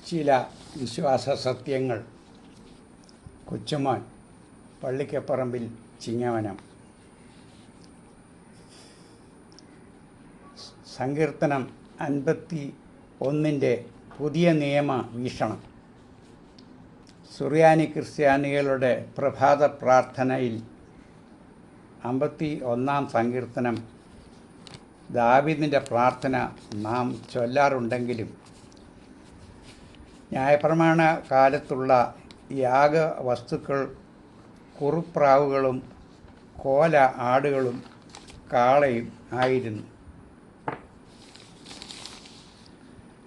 ചില വിശ്വാസ സത്യങ്ങൾ. കൊച്ചുമോൻ, പള്ളിക്കപ്പറമ്പിൽ, ചിങ്ങവനം. സങ്കീർത്തനം 51 പുതിയ നിയമ വീക്ഷണം. സുറിയാനി ക്രിസ്ത്യാനികളുടെ പ്രഭാത പ്രാർത്ഥനയിൽ 51 സങ്കീർത്തനം ദാവീദിൻ്റെ പ്രാർത്ഥന നാം ചൊല്ലാറുണ്ടെങ്കിലും ന്യായപ്രമാണ കാലത്തുള്ള യാഗവസ്തുക്കൾ കുറുപ്രാവുകളും കോല ആടുകളും കാളയും ആയിരുന്നു.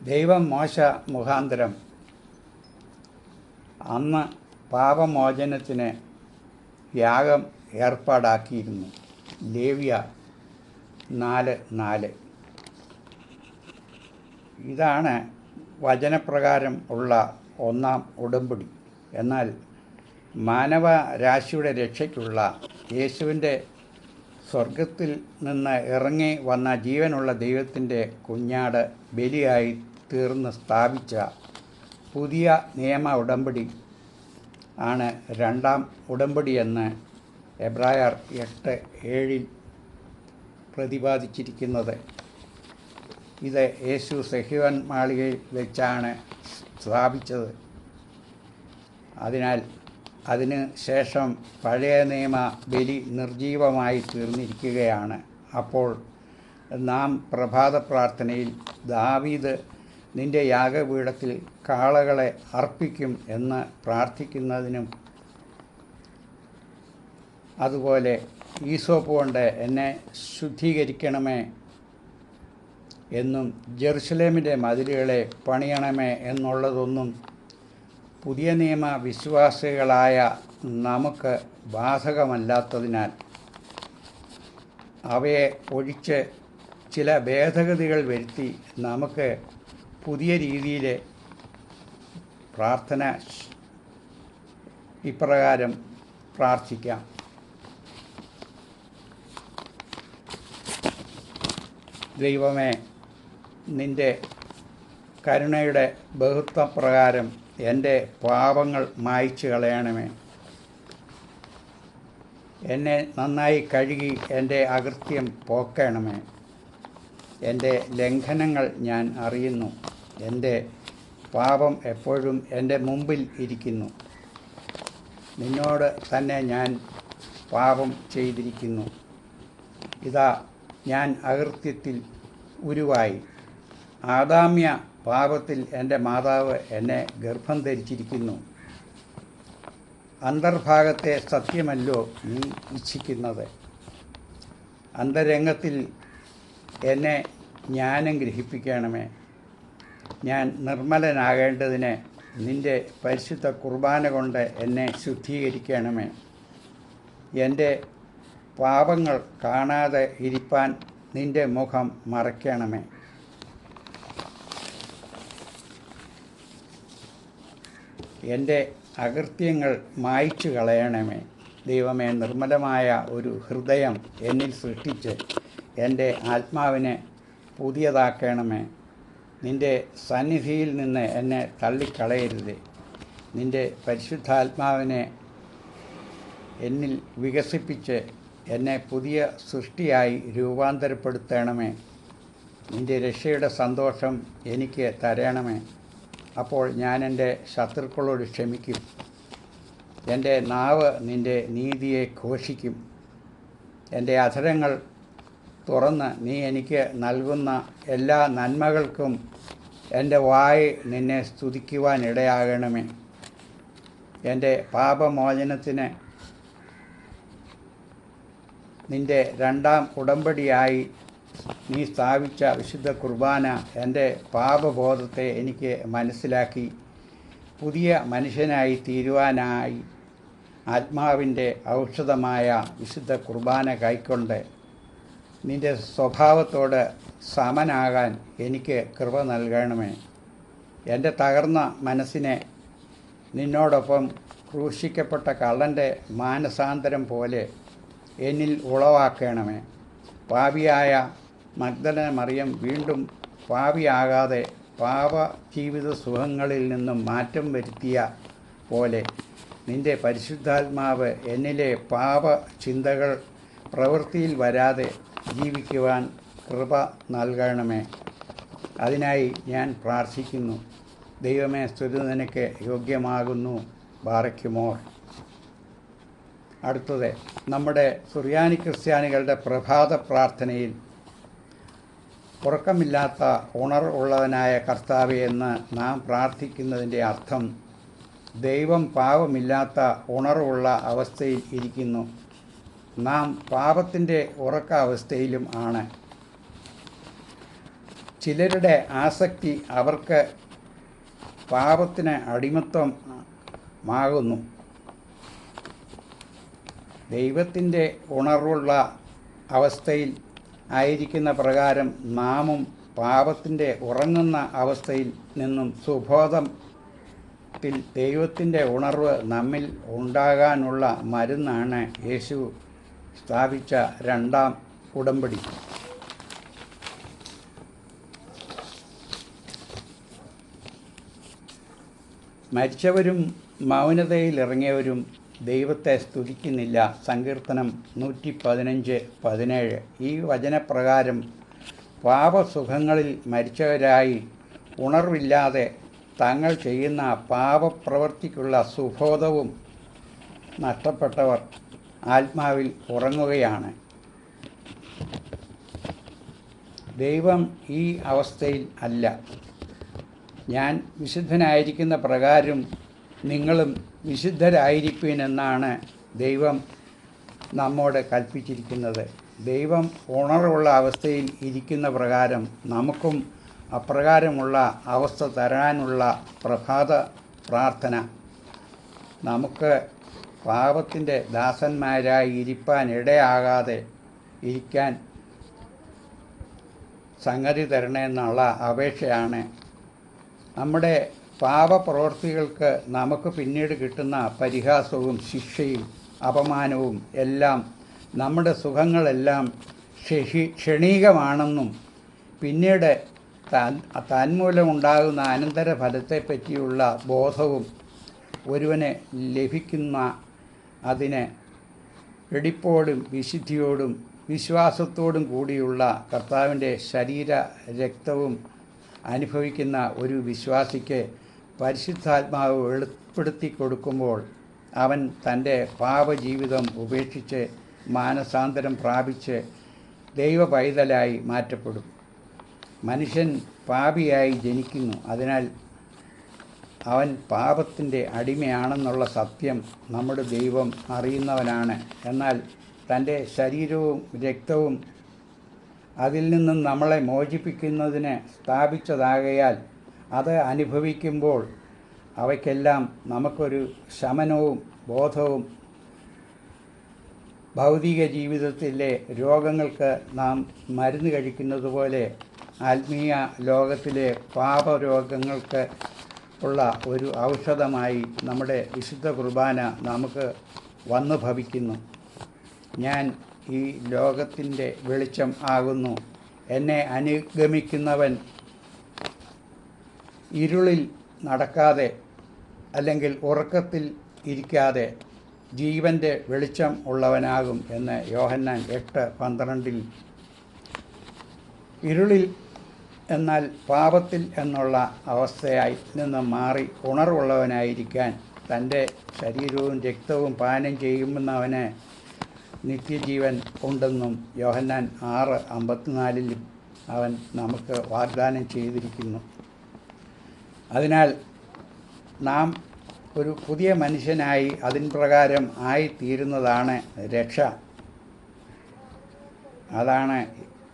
ദൈവം മോശ മുഖാന്തരം അന്ന് പാപമോചനത്തിന് യാഗം ഏർപ്പാടാക്കിയിരുന്നു. ലേവ്യ 4:4. ഇതാണ് വചനപ്രകാരം ഉള്ള ഒന്നാം ഉടമ്പടി. എന്നാൽ മാനവരാശിയുടെ രക്ഷയ്ക്കുള്ള യേശുവിൻ്റെ സ്വർഗത്തിൽ നിന്ന് ഇറങ്ങി വന്ന ജീവനുള്ള ദൈവത്തിൻ്റെ കുഞ്ഞാട് ബലിയായി തീർന്ന് സ്ഥാപിച്ച പുതിയ നിയമ ഉടമ്പടി ആണ് രണ്ടാം ഉടമ്പടിയെന്ന് എബ്രായർ 8:7 പ്രതിപാദിച്ചിരിക്കുന്നത്. ഇത് യേശു സെഹിയോൻ മാളികയിൽ വെച്ചാണ് സ്ഥാപിച്ചത്. അതിനാൽ അതിന് ശേഷം പഴയ നിയമ ബലി നിർജീവമായി തീർന്നിരിക്കുകയാണ്. അപ്പോൾ നാം പ്രഭാത പ്രാർത്ഥനയിൽ ദാവീദ് നിൻ്റെ യാഗപീഠത്തിൽ കാളകളെ അർപ്പിക്കും എന്ന് പ്രാർത്ഥിക്കുന്നതിനും അതുപോലെ ഈസോപ്പ് കൊണ്ട് എന്നെ ശുദ്ധീകരിക്കണമേ എന്നും ജെറുസലേമിൻ്റെ മതിലുകളെ പണിയണമേ എന്നുള്ളതൊന്നും പുതിയ നിയമ വിശ്വാസികളായ നമുക്ക് ബാധകമല്ലാത്തതിനാൽ അവയെ ഒഴിച്ച് ചില ഭേദഗതികൾ വരുത്തി നമുക്ക് പുതിയ രീതിയിൽ പ്രാർത്ഥന ഇപ്രകാരം പ്രാർത്ഥിക്കാം. ദൈവമേ, നിൻ്റെ കരുണയുടെ ബഹുത്വപ്രകാരം എൻ്റെ പാപങ്ങൾ മായ്ച്ചു കളയണമേ. എന്നെ നന്നായി കഴുകി എൻ്റെ അകൃത്യം പോക്കണമേ. എൻ്റെ ലംഘനങ്ങൾ ഞാൻ അറിയുന്നു. എൻ്റെ പാപം എപ്പോഴും എൻ്റെ മുമ്പിൽ ഇരിക്കുന്നു. നിന്നോട് തന്നെ ഞാൻ പാപം ചെയ്തിരിക്കുന്നു. ഇതാ, ഞാൻ അകൃത്യത്തിൽ ഉരുവായി. ആദാമ്യ പാപത്തിൽ എൻ്റെ മാതാവ് എന്നെ ഗർഭം ധരിച്ചിരിക്കുന്നു. അന്തർഭാഗത്തെ സത്യമല്ലോ നീ ഇച്ഛിക്കുന്നത്. അന്തരംഗത്തിൽ എന്നെ ജ്ഞാനം ഗ്രഹിപ്പിക്കണമേ. ഞാൻ നിർമ്മലനാകേണ്ടതിന് നിൻ്റെ പരിശുദ്ധ കുർബാന കൊണ്ട് എന്നെ ശുദ്ധീകരിക്കണമേ. എൻ്റെ പാപങ്ങൾ കാണാതെ ഇരിപ്പാൻ നിൻ്റെ മുഖം മറയ്ക്കണമേ. എൻ്റെ അകൃത്യങ്ങൾ മായ്ച്ചു കളയണമേ. ദൈവമേ, നിർമ്മലമായ ഒരു ഹൃദയം എന്നിൽ സൃഷ്ടിച്ച് എൻ്റെ ആത്മാവിനെ പുതിയതാക്കണമേ. നിൻ്റെ സന്നിധിയിൽ നിന്ന് എന്നെ തള്ളിക്കളയരുത്. നിൻ്റെ പരിശുദ്ധാത്മാവിനെ എന്നിൽ വികസിപ്പിച്ച് എന്നെ പുതിയ സൃഷ്ടിയായി രൂപാന്തരപ്പെടുത്തണമേ. നിൻ്റെ രക്ഷയുടെ സന്തോഷം എനിക്ക് തരണമേ. അപ്പോൾ ഞാൻ എൻ്റെ ശത്രുക്കളോട് ക്ഷമിക്കും. എൻ്റെ നാവ് നിൻ്റെ നീതിയെ ഘോഷിക്കും. എൻ്റെ അധരങ്ങൾ തുറന്ന് നീ എനിക്ക് നൽകുന്ന എല്ലാ നന്മകൾക്കും എൻ്റെ വായ് നിന്നെ സ്തുതിക്കുവാൻ ഇടയാകണമേ. എൻ്റെ പാപമോചനത്തിന് നിൻ്റെ രണ്ടാം ഉടമ്പടിയായി നീ സ്ഥാപിച്ച വിശുദ്ധ കുർബാന എൻ്റെ പാപബോധത്തെ എനിക്ക് മനസ്സിലാക്കി പുതിയ മനുഷ്യനായി തീരുവാനായി ആത്മാവിൻ്റെ ഔഷധമായ വിശുദ്ധ കുർബാന കൈക്കൊണ്ട് നിൻ്റെ സ്വഭാവത്തോട് സമനാകാൻ എനിക്ക് കൃപ നൽകണമേ. എൻ്റെ തകർന്ന മനസ്സിനെ നിന്നോടൊപ്പം ക്രൂശിക്കപ്പെട്ട കള്ളൻ്റെ മാനസാന്തരം പോലെ എന്നിൽ ഉളവാക്കണമേ. പാപിയായ മഗ്ദലന മറിയം വീണ്ടും പാപിയാകാതെ പാപ ജീവിത സുഖങ്ങളിൽ നിന്നും മാറ്റം വരുത്തിയ പോലെ നിൻ്റെ പരിശുദ്ധാത്മാവ് എന്നിലെ പാപ ചിന്തകൾ പ്രവൃത്തിയിൽ വരാതെ ജീവിക്കുവാൻ കൃപ നൽകണമേ. അതിനായി ഞാൻ പ്രാർത്ഥിക്കുന്നു. ദൈവമേ, സ്തുതി നിനക്ക് യോഗ്യമാകുന്നു. ബാറയ്ക്കുമോർ. അടുത്തത്, നമ്മുടെ സുറിയാനി ക്രിസ്ത്യാനികളുടെ പ്രഭാത പ്രാർത്ഥനയിൽ ഉറക്കമില്ലാത്ത ഉണർവുള്ളവനായ കർത്താവേ എന്ന് നാം പ്രാർത്ഥിക്കുന്നതിൻ്റെ അർത്ഥം ദൈവം പാപമില്ലാത്ത ഉണർവുള്ള അവസ്ഥയിൽ ഇരിക്കുന്നു. നാം പാപത്തിൻ്റെ ഉറക്ക അവസ്ഥയിലും ആണ്. ചിലരുടെ ആസക്തി അവർക്ക് പാപത്തിന് അടിമത്വമാകുന്നു. ദൈവത്തിൻ്റെ ഉണർവുള്ള അവസ്ഥയിൽ ആയിരിക്കുന്ന പ്രകാരം നാമും പാപത്തിൻ്റെ ഉറങ്ങുന്ന അവസ്ഥയിൽ നിന്നും സുബോധത്തിൽ ദൈവത്തിൻ്റെ ഉണർവ് നമ്മിൽ ഉണ്ടാകാനുള്ള മരുന്നാണ് യേശു സ്ഥാപിച്ച രണ്ടാം ഉടമ്പടി. മരിച്ചവരും മൗനതയിലിറങ്ങിയവരും ദൈവത്തെ സ്തുതിക്കുന്നില്ല. സങ്കീർത്തനം 115:17. ഈ വചനപ്രകാരം പാപസുഖങ്ങളിൽ മരിച്ചവരായി ഉണർവില്ലാതെ തങ്ങൾ ചെയ്യുന്ന പാപപ്രവൃത്തിക്കുള്ള സുബോധവും നഷ്ടപ്പെട്ടവർ ആത്മാവിൽ ഉറങ്ങുകയാണ്. ദൈവം ഈ അവസ്ഥയിൽ അല്ല. ഞാൻ വിശുദ്ധനായിരിക്കുന്ന പ്രകാരം നിങ്ങളും വിശുദ്ധരായിരിക്കുമെന്നാണ് ദൈവം നമ്മോട് കൽപ്പിച്ചിരിക്കുന്നത്. ദൈവം ഉണർവുള്ള അവസ്ഥയിൽ ഇരിക്കുന്ന പ്രകാരം നമുക്കും അപ്രകാരമുള്ള അവസ്ഥ തരാനുള്ള പ്രഭാത പ്രാർത്ഥന നമുക്ക് പാപത്തിൻ്റെ ദാസന്മാരായി ഇരിപ്പാൻ ഇടയാകാതെ ഇരിക്കാൻ സംഗതി തരണമെന്നുള്ള അപേക്ഷയാണ്. നമ്മുടെ പാപപ്രവൃത്തികൾക്ക് നമുക്ക് പിന്നീട് കിട്ടുന്ന പരിഹാസവും ശിക്ഷയും അപമാനവും എല്ലാം നമ്മുടെ സുഖങ്ങളെല്ലാം ക്ഷണികമാണെന്നും പിന്നീട് തന്മൂലമുണ്ടാകുന്ന അനന്തരഫലത്തെപ്പറ്റിയുള്ള ബോധവും ഒരുവന് ലഭിക്കുന്ന അതിന് വെടിപ്പോടും വിശുദ്ധിയോടും വിശ്വാസത്തോടും കൂടിയുള്ള കർത്താവിൻ്റെ ശരീര രക്തവും അനുഭവിക്കുന്ന ഒരു വിശ്വാസിക്ക് പരിശുദ്ധാത്മാവ് വെളിപ്പെടുത്തി കൊടുക്കുമ്പോൾ അവൻ തൻ്റെ പാപജീവിതം ഉപേക്ഷിച്ച് മാനസാന്തരം പ്രാപിച്ച് ദൈവ പൈതലായി മാറ്റപ്പെടും. മനുഷ്യൻ പാപിയായി ജനിക്കുന്നു. അതിനാൽ അവൻ പാപത്തിൻ്റെ അടിമയാണെന്നുള്ള സത്യം നമ്മുടെ ദൈവം അറിയുന്നവനാണ്. എന്നാൽ തൻ്റെ ശരീരവും രക്തവും അതിൽ നിന്നും നമ്മളെ മോചിപ്പിക്കുന്നതിന് സ്ഥാപിച്ചതാകയാൽ അത് അനുഭവിക്കുമ്പോൾ അവയ്ക്കെല്ലാം നമുക്കൊരു ശമനവും ബോധവും ഭൗതിക ജീവിതത്തിലെ രോഗങ്ങൾക്ക് നാം മരുന്ന് കഴിക്കുന്നത് പോലെ ആത്മീയ ലോകത്തിലെ പാപരോഗങ്ങൾക്ക് ഉള്ള ഒരു ഔഷധമായി നമ്മുടെ വിശുദ്ധ കുർബാന നമുക്ക് വന്നു ഭവിക്കുന്നു. ഞാൻ ഈ ലോകത്തിൻ്റെ വെളിച്ചം ആകുന്നു. എന്നെ അനുഗമിക്കുന്നവൻ ഇരുളിൽ നടക്കാതെ അല്ലെങ്കിൽ ഉറക്കത്തിൽ ഇരിക്കാതെ ജീവൻ്റെ വെളിച്ചം ഉള്ളവനാകും എന്ന് യോഹന്നാൻ 8:12. ഇരുളിൽ എന്നാൽ പാപത്തിൽ എന്നുള്ള അവസ്ഥയായി നിന്ന് മാറി ഉണർവുള്ളവനായിരിക്കാൻ തൻ്റെ ശരീരവും രക്തവും പാനം ചെയ്യുന്നവന് നിത്യജീവൻ ഉണ്ടെന്നും യോഹന്നാൻ 6:54 അവൻ നമുക്ക് വാഗ്ദാനം ചെയ്തിരിക്കുന്നു. അതിനാൽ നാം ഒരു പുതിയ മനുഷ്യനായി അതിൻ പ്രകാരം ആയിത്തീരുന്നതാണ് രക്ഷ. അതാണ്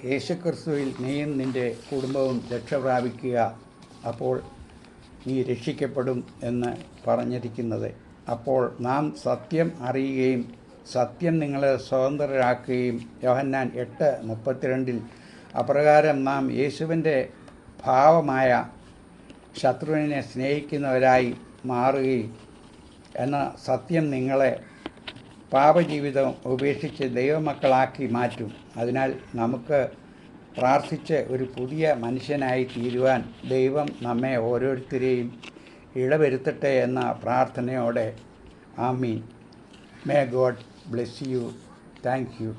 യേശുക്രിസ്തുവിൽ നീയും നിൻ്റെ കുടുംബവും രക്ഷ പ്രാപിക്കുക, അപ്പോൾ നീ രക്ഷിക്കപ്പെടും എന്ന് പറഞ്ഞിരിക്കുന്നത്. അപ്പോൾ നാം സത്യം അറിയുകയും സത്യം നിങ്ങളെ സ്വതന്ത്രരാക്കുകയും യോഹന്നാൻ 8:32 അപ്രകാരം നാം യേശുവിൻ്റെ ഭാവമായ ശത്രുവിനെ സ്നേഹിക്കുന്നവരായി മാറുകയും എന്ന സത്യം നിങ്ങളെ പാപജീവിതം ഉപേക്ഷിച്ച് ദൈവമക്കളാക്കി മാറ്റും. അതിനാൽ നമുക്ക് പ്രാർത്ഥിച്ച് ഒരു പുതിയ മനുഷ്യനായി തീരുവാൻ ദൈവം നമ്മെ ഓരോരുത്തരെയും ഇടവരുത്തട്ടെ എന്ന പ്രാർത്ഥനയോടെ ആമീൻ. May God bless you. Thank U.